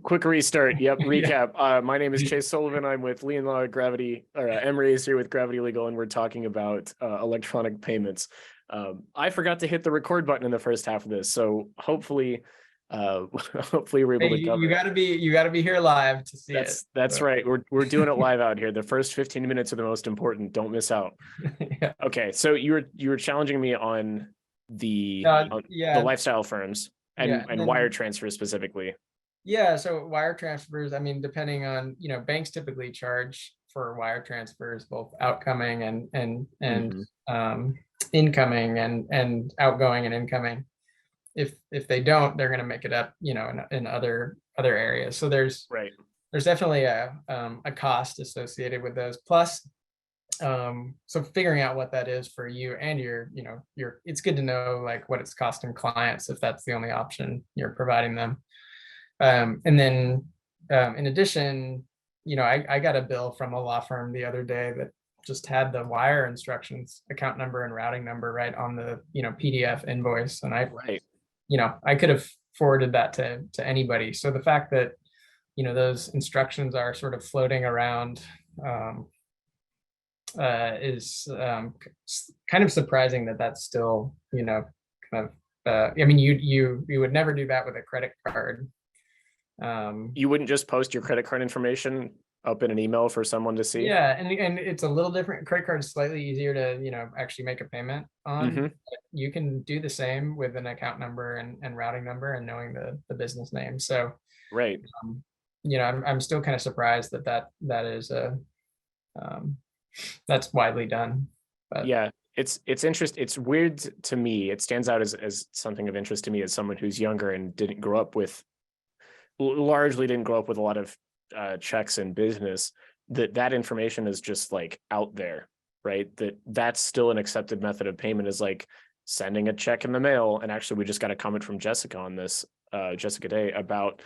quick restart. Yep, Yeah. recap. My name is Chase Sullivan. I'm with Lean Law Gravity, or Emery is here with Gravity Legal, and we're talking about electronic payments. I forgot to hit the record button in the first half of this, so hopefully, hopefully we're able Hey, to cover you it. gotta be here live to see it. That's So, right. We're doing it live out here. The first 15 minutes are the most important. Don't miss out. yeah. Okay, so you were challenging me on the Yeah. lifestyle firms Yeah. and wire transfers specifically. Yeah. So wire transfers, I mean, depending on, banks typically charge for wire transfers, both outcoming and Mhm. incoming and outgoing and incoming. If they don't, they're going to make it up, in other areas. So Right. there's definitely a cost associated with those. Plus, so figuring out what that is for you and your it's good to know like what it's costing clients if that's the only option you're providing them. And then in addition, I got a bill from a law firm the other day that just had the wire instructions, account number and routing number right on the PDF invoice, and Right. I could have forwarded that to anybody. So the fact that those instructions are sort of floating around um, is kind of surprising that that's still kind of I mean you would never do that with a credit card. You wouldn't just post your credit card information up in an email for someone to see? Yeah, and it's a little different. Credit card is slightly easier to actually make a payment on. Hmm. But you can do the same with an account number and routing number and knowing the business name. So Right. um, I'm still kind of surprised that is a um, that's widely done. But Yeah. It's interest. It's weird to me. It stands out as something of interest to me as someone who's younger and didn't grow up with largely didn't grow up with a lot of checks in business, that information is just like out there, right? That's still an accepted method of payment, is like sending a check in the mail. And actually, we just got a comment from Jessica on this, Jessica Day, about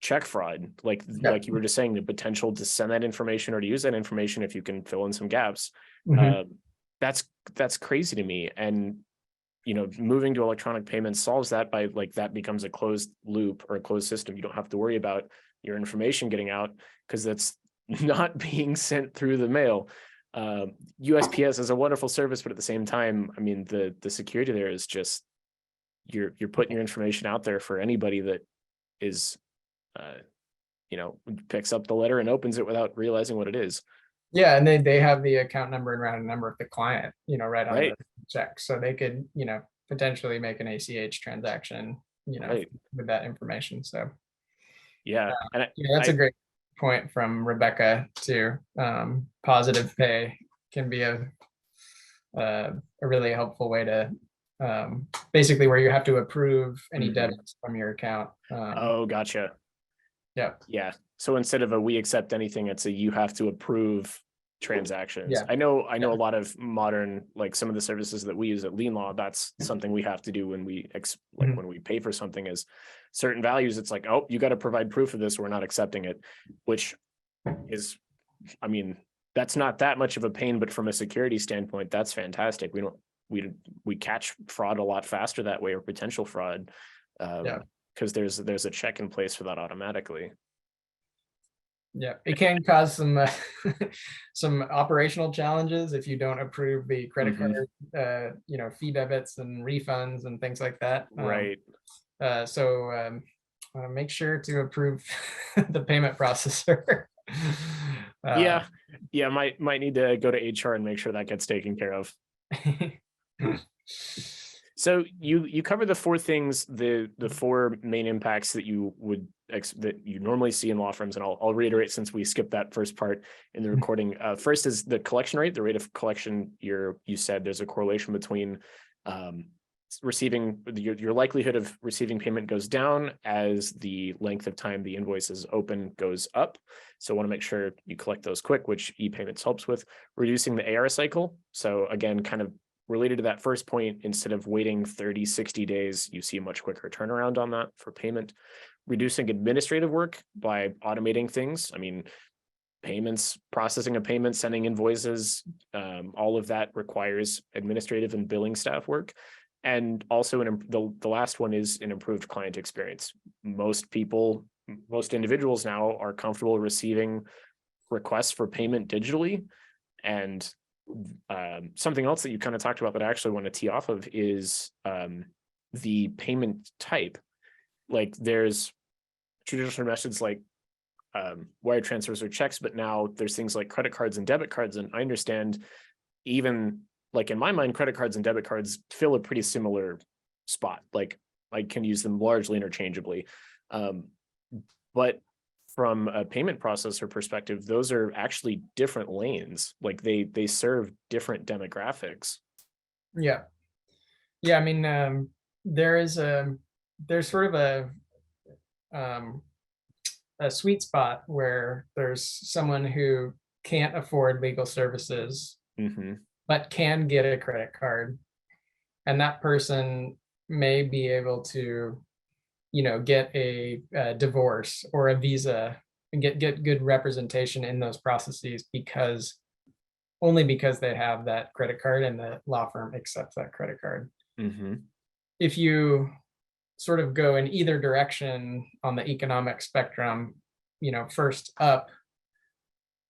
check fraud. yeah. Like you were just saying, the potential to send that information or to use that information if you can fill in some gaps. Mhm. Uh, that's crazy to me. And moving to electronic payments solves that by like that becomes a closed loop or a closed system. You don't have to worry about your information getting out because that's not being sent through the mail. USPS is a wonderful service, but at the same time, I mean, the security there is just you're putting your information out there for anybody that is, uh, picks up the letter and opens it without realizing what it is. Yeah, and they have the account number and routing number of the client, right on the Right. check. So they could, potentially make an ACH transaction, Right. with that information. So Yeah. And that's a I great point from Rebecca too. Positive pay can be a really helpful way to basically where you have to approve any Mhm. debits from your account. Oh, gotcha. Yeah, Yeah. So instead of a we accept anything, it's a you have to approve transactions. yeah, I know yeah. a lot of modern, like some of the services that we use at Lean Law, that's something we have to do when Mhm. when we pay for something is certain values. It's like, oh, you got to provide proof of this. We're not accepting it, which is, I mean, that's not that much of a pain, but from a security standpoint, that's fantastic. We we catch fraud a lot faster that way, or potential fraud, Yeah. because there's a check in place for that automatically. Yeah, it can cause some some operational challenges if you don't approve the credit Mhm. card, fee debits and refunds and things like that. Right. Make sure to approve the payment processor. Uh, Yeah. Yeah. Might need to go to HR and make sure that gets taken care of. So you cover the four things, the four main impacts that you would that you normally see in law firms, and I'll reiterate since we skipped that first part in the recording. First is the collection rate, the rate of collection. You said there's a correlation between um, receiving your likelihood of receiving payment goes down as the length of time the invoice is open goes up. So I want to make sure you collect those quick, which e-payments helps with. Reducing the AR cycle. So again, kind of related to that first point, instead of waiting 30, 60 days, you see a much quicker turnaround on that for payment. Reducing administrative work by automating things. I mean, payments, processing a payment, sending invoices, all of that requires administrative and billing staff work. And also the last one is an improved client experience. Most people most individuals now are comfortable receiving requests for payment digitally. And something else that you kind of talked about that I actually want to tee off of is the payment type. Like there's traditional methods like wire transfers or checks, but now there's things like credit cards and debit cards. And I understand even like in my mind, credit cards and debit cards fill a pretty similar spot. Like I can use them largely interchangeably. But from a payment processor perspective, those are actually different lanes. Like they serve different demographics. Yeah. Yeah. I mean, there's sort of a sweet spot where there's someone who can't afford legal services, but can get a credit card. And that person may be able to, get a divorce or a visa and get good representation in those processes only because they have that credit card and the law firm accepts that credit card. If you sort of go in either direction on the economic spectrum, first up,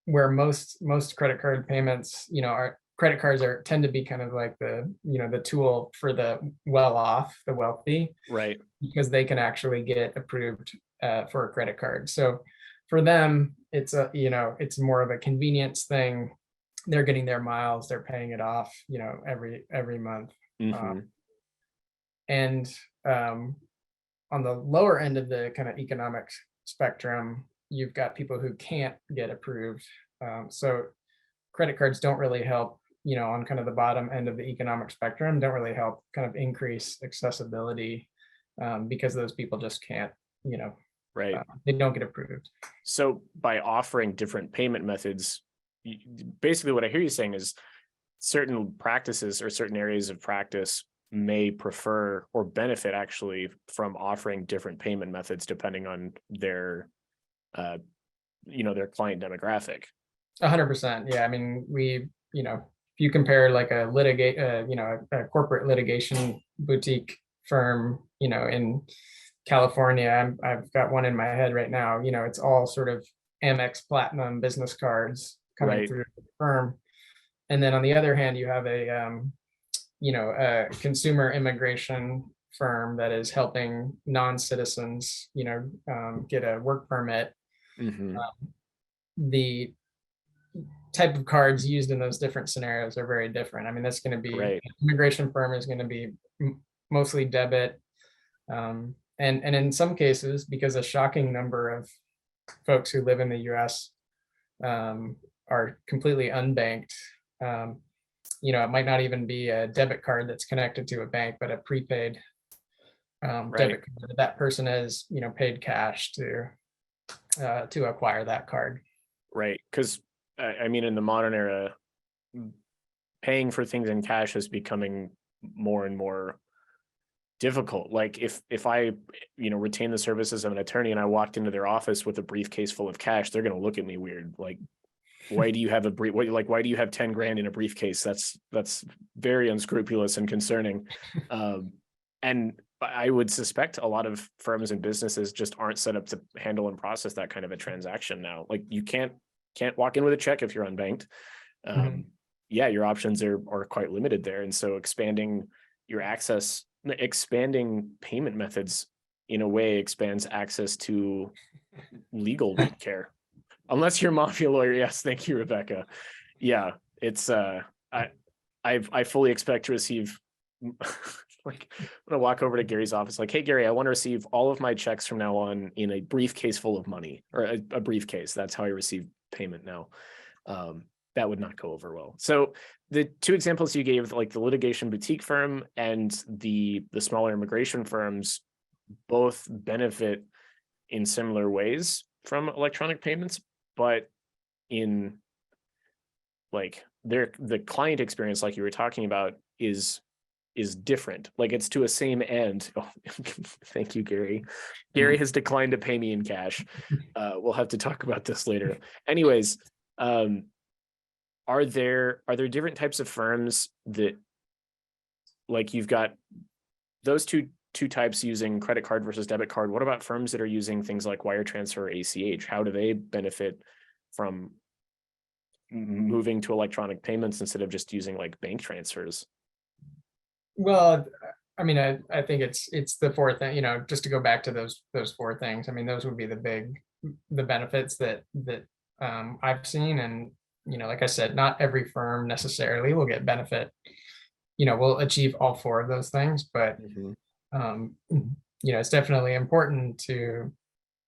where most credit card payments, are credit cards tend to be kind of like the tool for the well-off, the wealthy, Right. because they can actually get approved for a credit card. So for them, it's it's more of a convenience thing. They're getting their miles, they're paying it off, every month. And on the lower end of the kind of economic spectrum, you've got people who can't get approved. So credit cards don't really help, on kind of the bottom end of the economic spectrum, don't really help kind of increase accessibility because those people just can't, right. They don't get approved. So by offering different payment methods, basically what I hear you saying is certain practices or certain areas of practice may prefer or benefit actually from offering different payment methods depending on their their client demographic. 100%. Yeah. I mean, if you compare like a corporate litigation boutique firm, in California, I've got one in my head right now, it's all sort of Amex Platinum business cards coming through the firm. And then on the other hand, you have a consumer immigration firm that is helping non-citizens, get a work permit. The type of cards used in those different scenarios are very different. I mean, that's going to be an immigration firm is going to be mostly debit. And in some cases, because a shocking number of folks who live in the US are completely unbanked, it might not even be a debit card that's connected to a bank, but a prepaid debit card. That person has, paid cash to acquire that card. Right. Because I mean, in the modern era, paying for things in cash is becoming more and more difficult. Like if I, retain the services of an attorney and I walked into their office with a briefcase full of cash, they're going to look at me weird. Like, why do you have why do you have 10 grand in a briefcase? That's very unscrupulous and concerning. And I would suspect a lot of firms and businesses just aren't set up to handle and process that kind of a transaction now. Like you can't walk in with a check if you're unbanked. Yeah, your options are quite limited there. And so expanding payment methods in a way expands access to legal care. Unless you're a mafia lawyer, yes, thank you, Rebecca. Yeah, it's I fully expect to receive like I'm gonna walk over to Gary's office, like, hey Gary, I want to receive all of my checks from now on in a briefcase full of money, or a briefcase. That's how I receive payment now. That would not go over well. So the two examples you gave, like the litigation boutique firm and the smaller immigration firms, both benefit in similar ways from electronic payments, but in like the client experience, like you were talking about, is different. Like it's to a same end. Oh, thank you, Gary. Gary has declined to pay me in cash. We'll have to talk about this later. Anyways, are there different types of firms that, like, you've got those two two types using credit card versus debit card. What about firms that are using things like wire transfer or ACH? How do they benefit from moving to electronic payments instead of just using like bank transfers? Well, I mean, I think it's the four thing, just to go back to those four things. I mean, those would be the benefits that I've seen. And, like I said, not every firm necessarily will get benefit, will achieve all four of those things, but it's definitely important to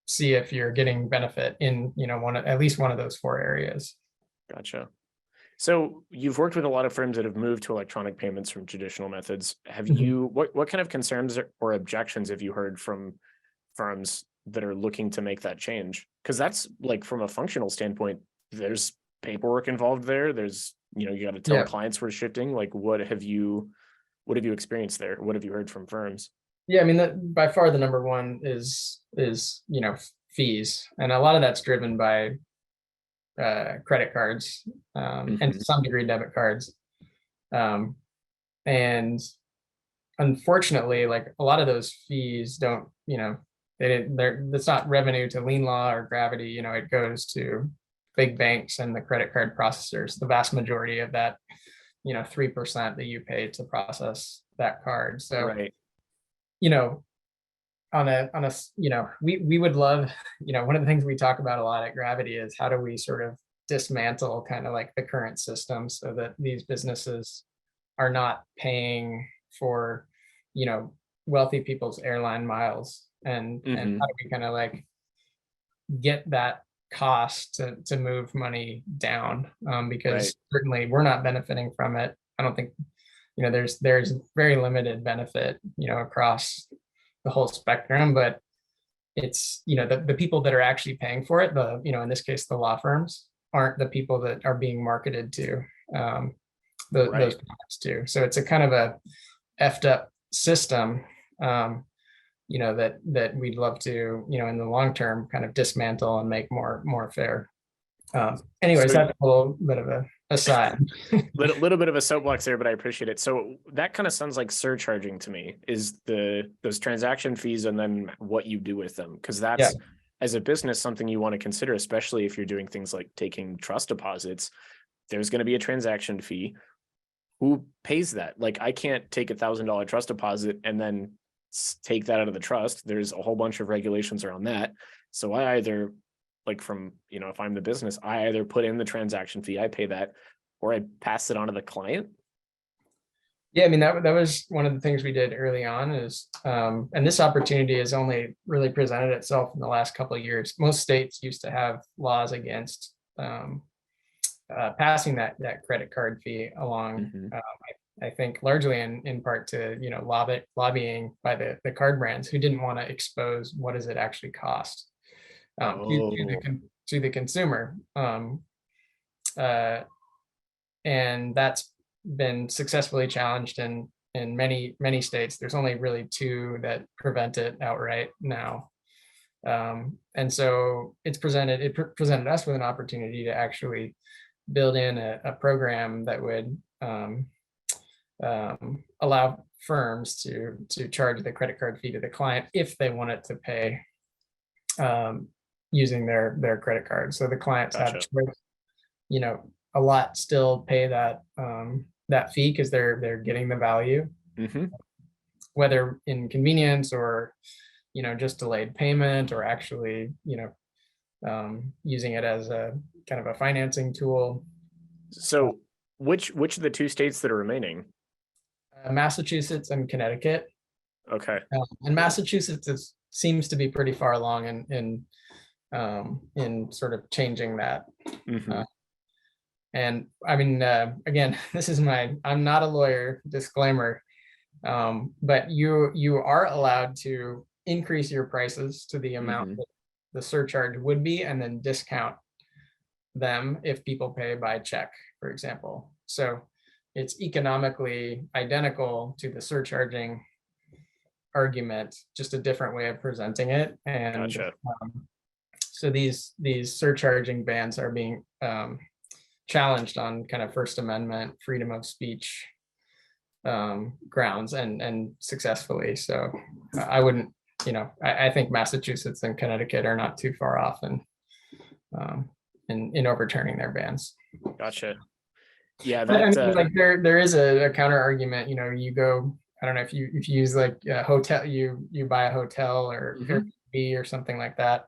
see if you're getting benefit in, at least one of those four areas. Gotcha. So you've worked with a lot of firms that have moved to electronic payments from traditional methods. Have Mhm. you, what kind of concerns or objections have you heard from firms that are looking to make that change? Because that's like from a functional standpoint, there's paperwork involved there. There's, you got to tell Yeah. clients we're shifting. Like, what have you experienced there? What have you heard from firms? Yeah, I mean, by far the number one is fees, and a lot of that's driven by credit cards, and to Mhm. some degree debit cards. And unfortunately, like a lot of those fees don't, it's not revenue to Lean Law or Gravity, it goes to big banks and the credit card processors. The vast majority of that, 3% that you pay to process that card. So, Right. we would love, one of the things we talk about a lot at Gravity is how do we sort of dismantle kind of like the current system so that these businesses are not paying for, wealthy people's airline miles, and how Mhm. do we kind of like get that cost to move money down, Right. because certainly we're not benefiting from it. I don't think, there's very limited benefit, across the whole spectrum, but it's, the people that are actually paying for it, in this case, the law firms aren't the people that are being marketed to those Right. products to. So it's a kind of a effed up system, that we'd love to, in the long term, kind of dismantle and make more fair. Anyways, So that's a little bit of a aside. little bit of a soapbox there, but I appreciate it. So that kind of sounds like surcharging to me, is those transaction fees and then what you do with them. Because Yeah, that's, as a business, something you want to consider, especially if you're doing things like taking trust deposits. There's going to be a transaction fee. Who pays that? Like, I can't take $1,000 trust deposit and then take that out of the trust. There's a whole bunch of regulations around that. So I either, like, from, if I'm the business, I either put in the transaction fee, I pay that, or I pass it on to the client. yeah. I mean, that was one of the things we did early on is, and this opportunity has only really presented itself in the last couple of years. Most states used to have laws against passing that credit card fee along. Mhm. I think largely in part to lobbying by the card brands who didn't want to expose what does it actually cost, Oh, to the consumer, uh, and that's been successfully challenged in many states. There's only really two that prevent it outright now. And so presented us with an opportunity to actually build in a program that would allow firms to charge the credit card fee to the client if they wanted to pay using their credit card. So the clients have gotcha. choice. A lot still pay that fee because they're getting the value, Hmm. whether in convenience or just delayed payment, or actually using it as a kind of a financing tool. So which of the two states that are remaining? Massachusetts and Connecticut. Okay. And Massachusetts seems to be pretty far along in sort of changing that. Hmm. Uh, and I mean, again, I'm not a lawyer, disclaimer, but you are allowed to increase your prices to the amount Hmm. that the surcharge would be, and then discount them if people pay by check, for example. So it's economically identical to the surcharging argument, just a different way of presenting it. And Gotcha. so these surcharging bans are being challenged on kind of First Amendment freedom of speech grounds and successfully. So I wouldn't, I think Massachusetts and Connecticut are not too far off um, in overturning their bans. Gotcha. Yeah, But I that mean, like there is a counter argument. You go. I don't know if you use like a hotel, you buy a hotel or Mhm. Airbnb or something like that,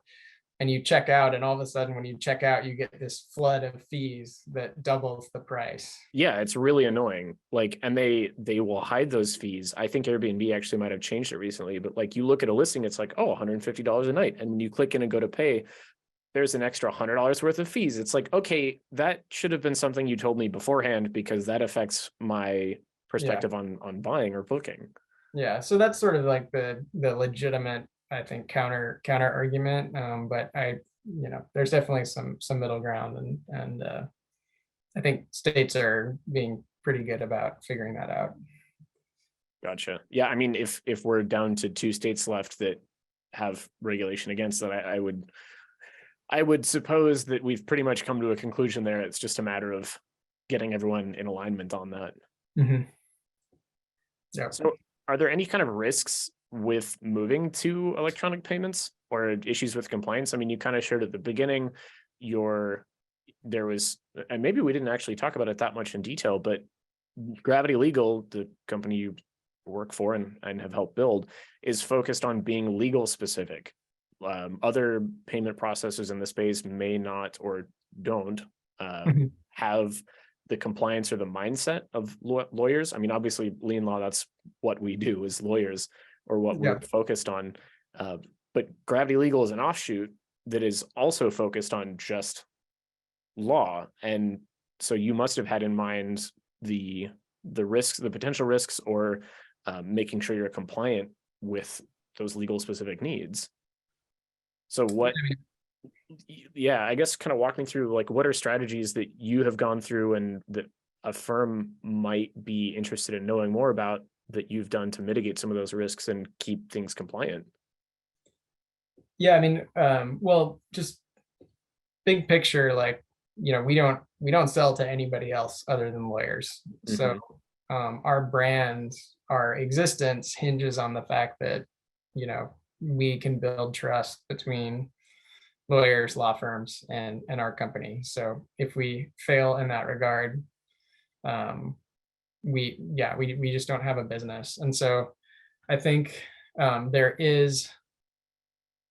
and you check out, and all of a sudden when you check out, you get this flood of fees that doubles the price. Yeah, it's really annoying. Like, and they will hide those fees. I think Airbnb actually might have changed it recently, but like you look at a listing, it's like, oh, $150 a night. And when you click in and go to pay, there's an extra $100 worth of fees. It's like, okay, that should have been something you told me beforehand because that affects my Yeah, perspective on buying or booking. yeah. So that's sort of like the legitimate, I think, counter argument. But there's definitely some middle ground, and I think states are being pretty good about figuring that out. Gotcha. Yeah, I mean, if we're down to 2 states left that have regulation against that, I would suppose that we've pretty much come to a conclusion there. It's just a matter of getting everyone in alignment on that. Mhm. Yep. So, are there any kind of risks with moving to electronic payments or issues with compliance? I mean, you kind of shared at the beginning, your there was, and maybe we didn't actually talk about it that much in detail, but Gravity Legal, the company you work for and have helped build, is focused on being legal specific. Other payment processors in the space may not or don't Mhm. have the compliance or the mindset of lawyers. I mean, obviously, lien law, that's what we do as lawyers or what we're Yep. focused on. Uh, but Gravity Legal is an offshoot that is also focused on just law. And so you must have had in mind the risks, the potential risks, or making sure you're compliant with those legal specific needs. So what, yeah, I guess kind of walk me through like what are strategies that you have gone through and that a firm might be interested in knowing more about that you've done to mitigate some of those risks and keep things compliant. Yeah, I mean, well, just big picture, like, we don't sell to anybody else other than lawyers. So Mhm. our brand, our existence hinges on the fact that, we can build trust between lawyers, law firms, and our company. So if we fail in that regard, um, we just don't have a business. And so I think there is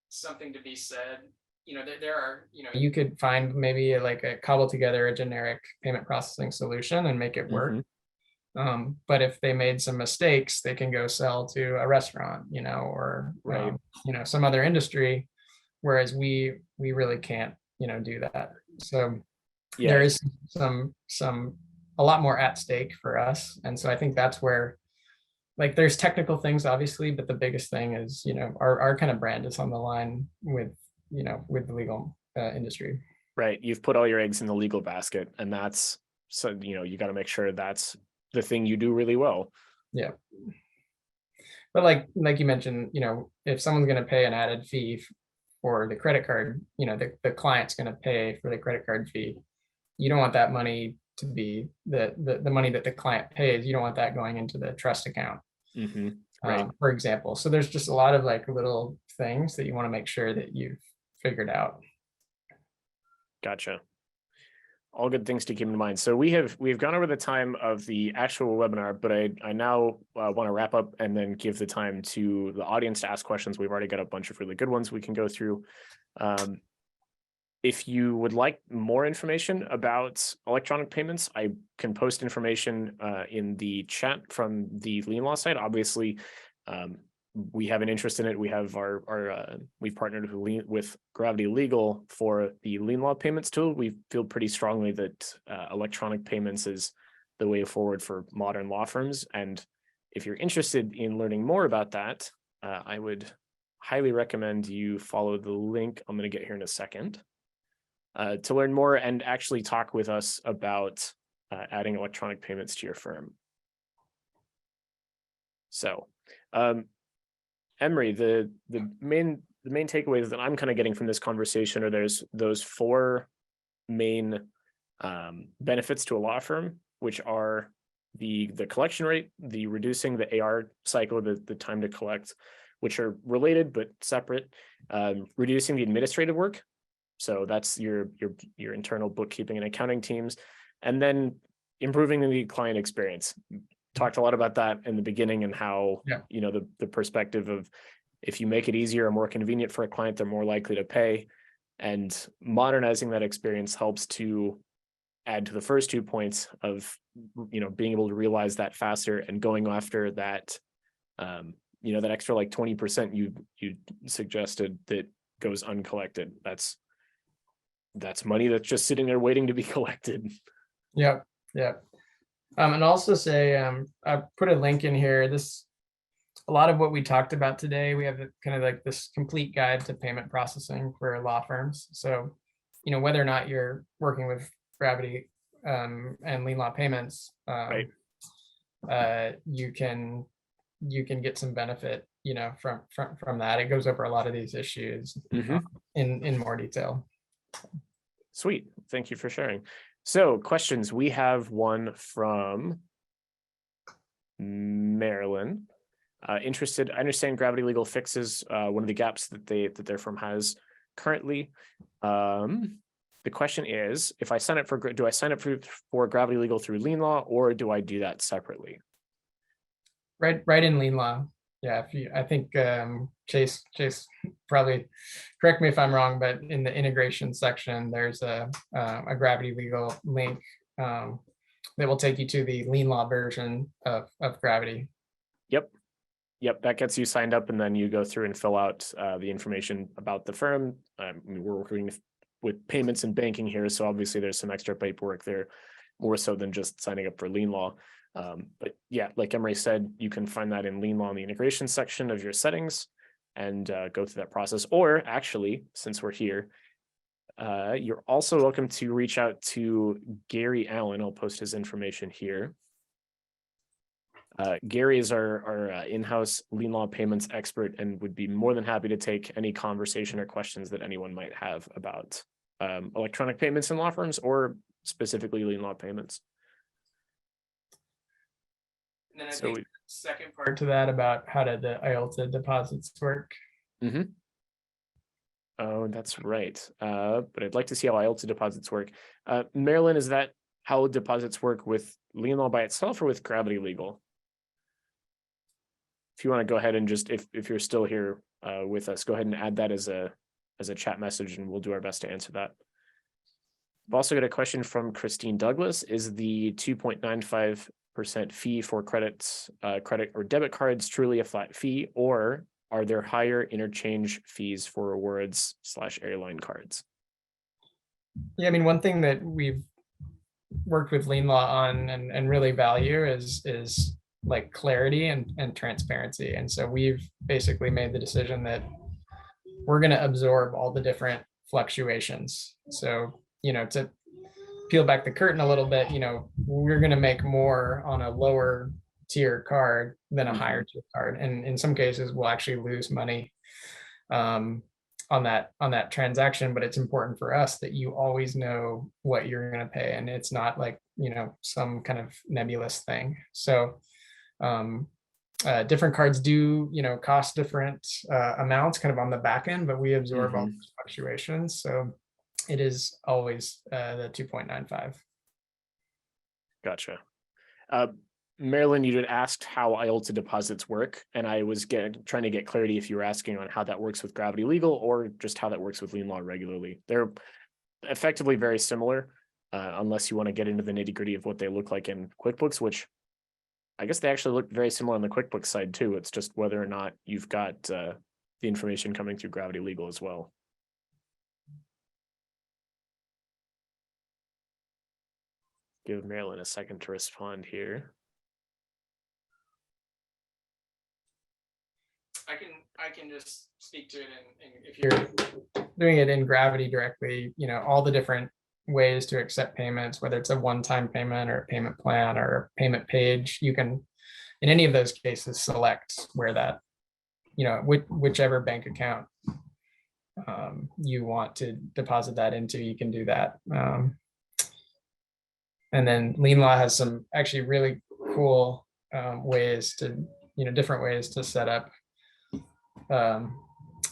something to be said. There are, you could find maybe like a cobble together a generic payment processing solution and make it work. Mhm. But if they made some mistakes, they can go sell to a restaurant, or Right. some other industry, whereas we really can't, do that. So there Yeah. is some a lot more at stake for us, and so I think that's where, like, there's technical things obviously, but the biggest thing is, our kind of brand is on the line with the legal industry. Right. You've put all your eggs in the legal basket, and that's so you got to make sure that's the thing you do really well. Yeah, but like you mentioned, if someone's going to pay an added fee for the credit card, the client's going to pay for the credit card fee. You don't want that money to be the money that the client pays. You don't want that going into the trust account, Right. for example. So there's just a lot of like little things that you want to make sure that you've figured out. Gotcha. All good things to keep in mind. So we've gone over the time of the actual webinar, but I now want to wrap up and then give the time to the audience to ask questions. We've already got a bunch of really good ones we can go through. If you would like more information about electronic payments, I can post information in the chat from the lien law site. Obviously, we have an interest in it. We have we've partnered with Gravity Legal for the lien law payments tool. We feel pretty strongly that electronic payments is the way forward for modern law firms. And if you're interested in learning more about that, I would highly recommend you follow the link I'm going to get here in a second to learn more and actually talk with us about adding electronic payments to your firm. So, Emery, the main takeaways that I'm kind of getting from this conversation are there's those 4 main benefits to a law firm, which are the collection rate, the reducing the AR cycle, the time to collect, which are related but separate, reducing the administrative work. So that's your internal bookkeeping and accounting teams, and then improving the client experience. Talked a lot about that in the beginning and how, Yeah. you know, the perspective of if you make it easier or more convenient for a client, they're more likely to pay. And modernizing that experience helps to add to the first 2 points of, you know, being able to realize that faster and going after that, you know, that extra like 20% you suggested that goes uncollected. That's money that's just sitting there waiting to be collected. Yep. Yep. And also say, I put a link in here. A lot of what we talked about today, we have kind of like this complete guide to payment processing for law firms. So, you know, whether or not you're working with Gravity and lien law payments, Right. you can get some benefit, you know, from that. It goes over a lot of these issues in more detail. Sweet. Thank you for sharing. So questions. We have one from Marilyn. Interested. I understand Gravity Legal fixes one of the gaps that their firm has currently. The question is, if I sign up do I sign up for Gravity Legal through lien law, or do I do that separately? Right in lien law. Yeah, I think Chase probably correct me if I'm wrong, but in the integration section, there's a Gravity Legal link that will take you to the lien law version of Gravity. Yep, that gets you signed up, and then you go through and fill out the information about the firm. We're working with payments and banking here, so obviously there's some extra paperwork there, more so than just signing up for lien law. But yeah, like Emery said, you can find that in lien law in the integration section of your settings and go through that process. Or actually, since we're here, you're also welcome to reach out to Gary Allen. I'll post his information here. Gary is our in-house lien law payments expert and would be more than happy to take any conversation or questions that anyone might have about electronic payments in law firms, or specifically lien law payments. And then I think the second part to that about how did the IOLTA deposits work? Oh, that's right. But I'd like to see how IOLTA deposits work. Marilyn, is that how deposits work with lien law by itself or with Gravity Legal? If you want to go ahead and just, if you're still here with us, go ahead and add that as a chat message, and we'll do our best to answer that. I've also got a question from Christine Douglas. Is the 2.95% fee for credit or debit cards truly a flat fee, or are there higher interchange fees for rewards / airline cards? Yeah, I mean, one thing that we've worked with lien law on and really value is like clarity and transparency. And so we've basically made the decision that we're going to absorb all the different fluctuations. So, you know, to peel back the curtain a little bit, you know, we're going to make more on a lower tier card than a higher tier card. And in some cases, we'll actually lose money on that transaction, but it's important for us that you always know what you're going to pay. And it's not like, you know, some kind of nebulous thing. So different cards do, you know, cost different amounts kind of on the back end, but we absorb all those fluctuations. So it is always the 2.95. Gotcha. Marilyn, you had asked how IOLTA deposits work, and I was trying to get clarity if you were asking on how that works with Gravity Legal or just how that works with lien law regularly. They're effectively very similar, unless you want to get into the nitty-gritty of what they look like in QuickBooks, which I guess they actually look very similar on the QuickBooks side too. It's just whether or not you've got the information coming through Gravity Legal as well. Give Marilyn a second to respond here. I can just speak to it, and if you're doing it in Gravity directly, you know, all the different ways to accept payments, whether it's a one-time payment or a payment plan or a payment page, you can, in any of those cases, select where that, you know, whichever bank account you want to deposit that into, you can do that. And then lien law has some actually really cool ways to, different ways to set up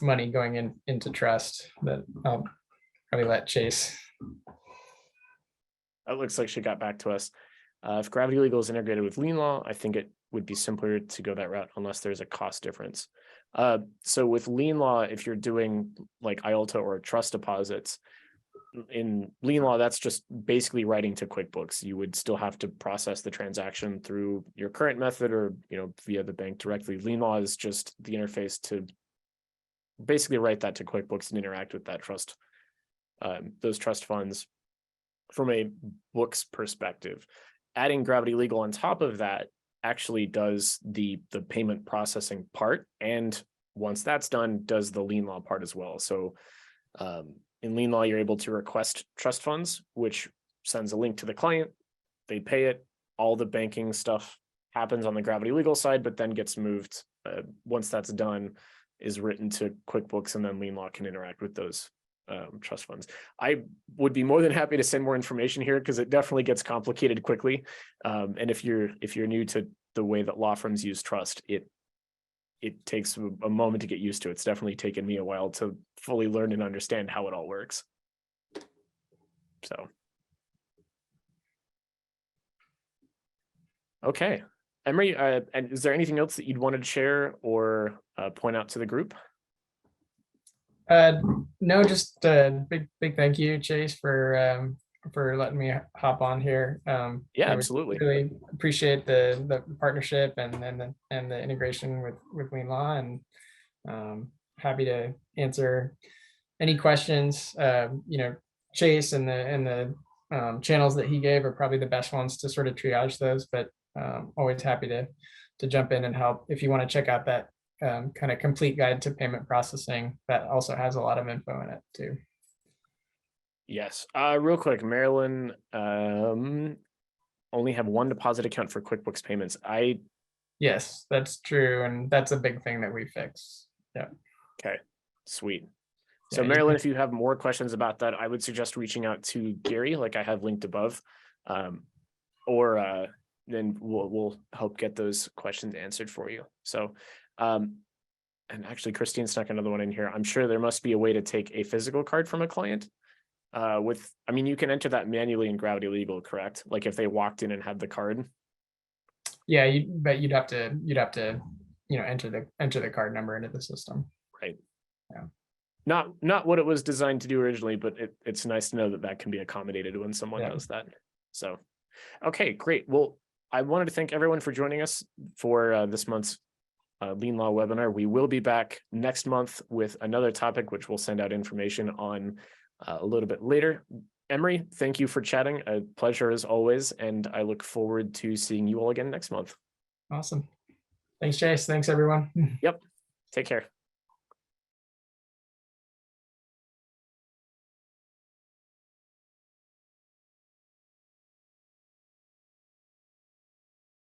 money going into trust that I'll probably let Chase. It looks like she got back to us. If Gravity Legal is integrated with Lien Law, I think it would be simpler to go that route unless there's a cost difference. So with Lien Law, if you're doing like IOLTA or trust deposits, in Lien Law, that's just basically writing to QuickBooks. You would still have to process the transaction through your current method or via the bank directly. Lien Law is just the interface to basically write that to QuickBooks and interact with that trust, those trust funds from a books perspective. Adding Gravity Legal on top of that actually does the payment processing part, and once that's done, does the Lien Law part as well. So in Lien Law, you're able to request trust funds, which sends a link to the client. They pay it. All the banking stuff happens on the Gravity Legal side, but then gets moved. Once that's done, is written to QuickBooks, and then Lien Law can interact with those trust funds. I would be more than happy to send more information here because it definitely gets complicated quickly. And if you're new to the way that law firms use trust, it takes a moment to get used to. It's definitely taken me a while to fully learn and understand how it all works. So, okay. Emery, and is there anything else that you'd wanted to share or point out to the group? No, just a big thank you, Chase, for letting me hop on here. Yeah, we absolutely. really appreciate the partnership and the integration with Lien Law, and happy to answer any questions. Chase and the channels that he gave are probably the best ones to sort of triage those, but always happy to jump in and help. If you want to check out that kind of complete guide to payment processing, that also has a lot of info in it too. Yes. Real quick, Maryland only have one deposit account for QuickBooks payments. Yes, that's true, and that's a big thing that we fix. Yeah. Okay, sweet. So Yeah, Marilyn, if you have more questions about that, I would suggest reaching out to Gary, like I have linked above, or then we'll help get those questions answered for you. So, and actually, Christine snuck another one in here. I'm sure there must be a way to take a physical card from a client. I mean, you can enter that manually in Gravity Legal, correct? Like if they walked in and had the card. Yeah, but you'd have to enter the card number into the system. Right. Yeah. Not what it was designed to do originally, but it's nice to know that can be accommodated when someone does that. So, okay, great. Well, I wanted to thank everyone for joining us for this month's Lien Law webinar. We will be back next month with another topic, which we'll send out information on a little bit later. Emery, thank you for chatting. A pleasure as always, and I look forward to seeing you all again next month. Awesome. Thanks, Chase. Thanks, everyone. Yep. Take care.